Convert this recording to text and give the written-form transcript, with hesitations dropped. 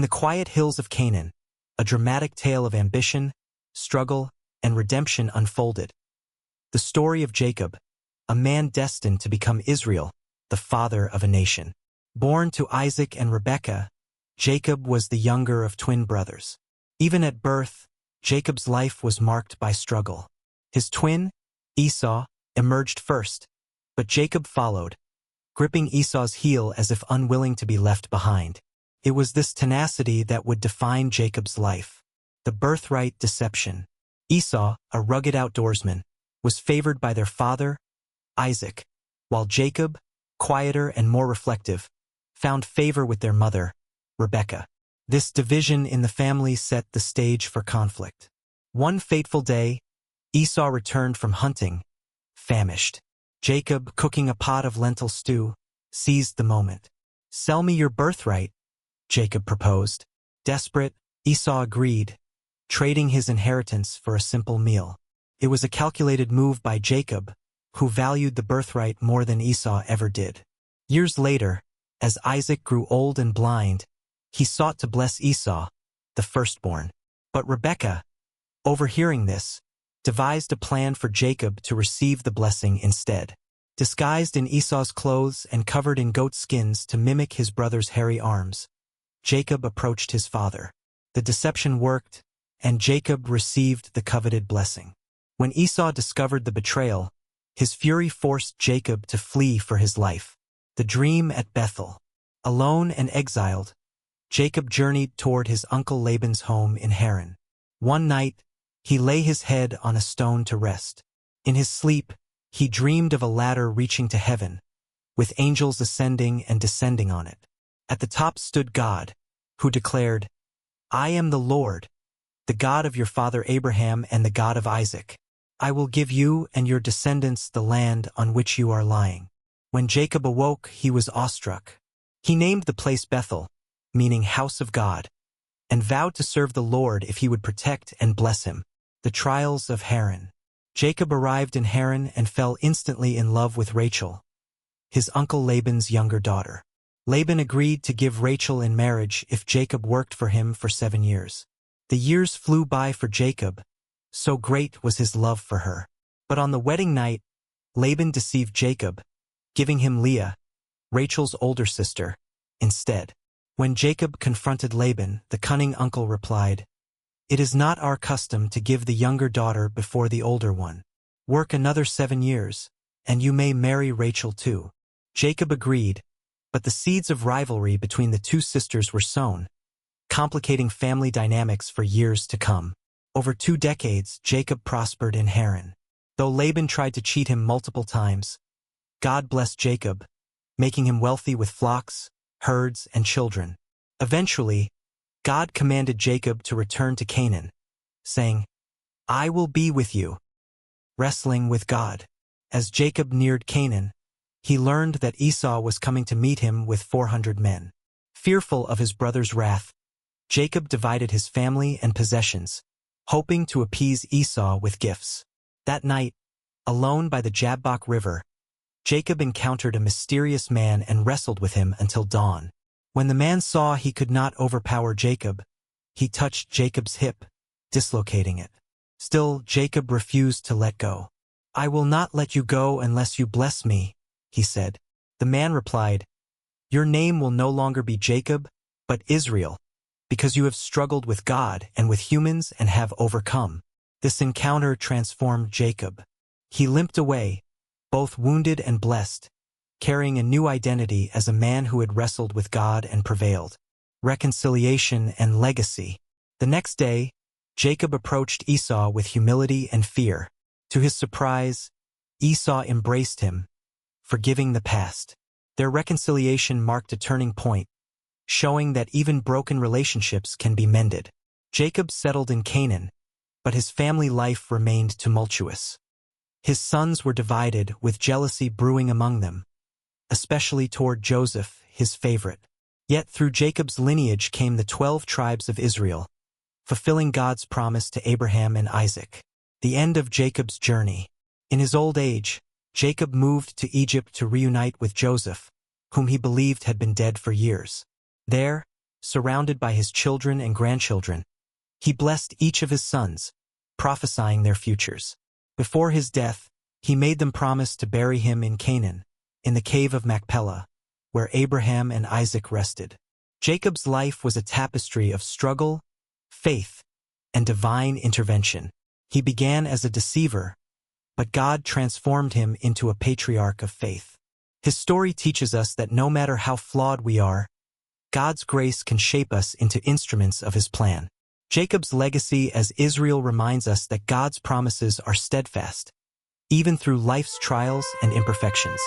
the quiet hills of Canaan, a dramatic tale of ambition, struggle, and redemption unfolded. The story of Jacob, a man destined to become Israel, the father of a nation. Born to Isaac and Rebekah, Jacob was the younger of twin brothers. Even at birth, Jacob's life was marked by struggle. His twin, Esau, emerged first, but Jacob followed, gripping Esau's heel as if unwilling to be left behind. It was this tenacity that would define Jacob's life. The birthright deception. Esau, a rugged outdoorsman, was favored by their father, Isaac, while Jacob, quieter and more reflective, found favor with their mother, Rebekah. This division in the family set the stage for conflict. One fateful day, Esau returned from hunting, famished. Jacob, cooking a pot of lentil stew, seized the moment. "Sell me your birthright," Jacob proposed. Desperate, Esau agreed, trading his inheritance for a simple meal. It was a calculated move by Jacob, who valued the birthright more than Esau ever did. Years later, as Isaac grew old and blind, he sought to bless Esau, the firstborn. But Rebekah, overhearing this, devised a plan for Jacob to receive the blessing instead. Disguised in Esau's clothes and covered in goat skins to mimic his brother's hairy arms, Jacob approached his father. The deception worked, and Jacob received the coveted blessing. When Esau discovered the betrayal, his fury forced Jacob to flee for his life. The dream at Bethel. Alone and exiled, Jacob journeyed toward his uncle Laban's home in Haran. One night, he lay his head on a stone to rest. In his sleep, he dreamed of a ladder reaching to heaven, with angels ascending and descending on it. At the top stood God, who declared, "I am the Lord, the God of your father Abraham and the God of Isaac. I will give you and your descendants the land on which you are lying." When Jacob awoke, he was awestruck. He named the place Bethel, meaning house of God, and vowed to serve the Lord if he would protect and bless him. The trials of Haran. Jacob arrived in Haran and fell instantly in love with Rachel, his uncle Laban's younger daughter. Laban agreed to give Rachel in marriage if Jacob worked for him for 7 years. The years flew by for Jacob, so great was his love for her. But on the wedding night, Laban deceived Jacob, giving him Leah, Rachel's older sister, instead. When Jacob confronted Laban, the cunning uncle replied, "It is not our custom to give the younger daughter before the older one. Work another 7 years, and you may marry Rachel too." Jacob agreed, but the seeds of rivalry between the two sisters were sown, complicating family dynamics for years to come. Over 2 decades, Jacob prospered in Haran. Though Laban tried to cheat him multiple times, God blessed Jacob, making him wealthy with flocks, herds, and children. Eventually, God commanded Jacob to return to Canaan, saying, "I will be with you." Wrestling with God. As Jacob neared Canaan, he learned that Esau was coming to meet him with 400 men. Fearful of his brother's wrath, Jacob divided his family and possessions, hoping to appease Esau with gifts. That night, alone by the Jabbok River, Jacob encountered a mysterious man and wrestled with him until dawn. When the man saw he could not overpower Jacob, he touched Jacob's hip, dislocating it. Still, Jacob refused to let go. "I will not let you go unless you bless me," he said. The man replied, "Your name will no longer be Jacob, but Israel, because you have struggled with God and with humans and have overcome." This encounter transformed Jacob. He limped away, both wounded and blessed, carrying a new identity as a man who had wrestled with God and prevailed. Reconciliation and legacy. The next day, Jacob approached Esau with humility and fear. To his surprise, Esau embraced him, forgiving the past. Their reconciliation marked a turning point, showing that even broken relationships can be mended. Jacob settled in Canaan, but his family life remained tumultuous. His sons were divided, with jealousy brewing among them, especially toward Joseph, his favorite. Yet through Jacob's lineage came the 12 tribes of Israel, fulfilling God's promise to Abraham and Isaac. The end of Jacob's journey. In his old age, Jacob moved to Egypt to reunite with Joseph, whom he believed had been dead for years. There, surrounded by his children and grandchildren. He blessed each of his sons, prophesying their futures. Before his death, he made them promise to bury him in Canaan, in the cave of Machpelah, where Abraham and Isaac rested. Jacob's life was a tapestry of struggle, faith, and divine intervention. He began as a deceiver, but God transformed him into a patriarch of faith. His story teaches us that no matter how flawed we are, God's grace can shape us into instruments of his plan. Jacob's legacy as Israel reminds us that God's promises are steadfast, even through life's trials and imperfections.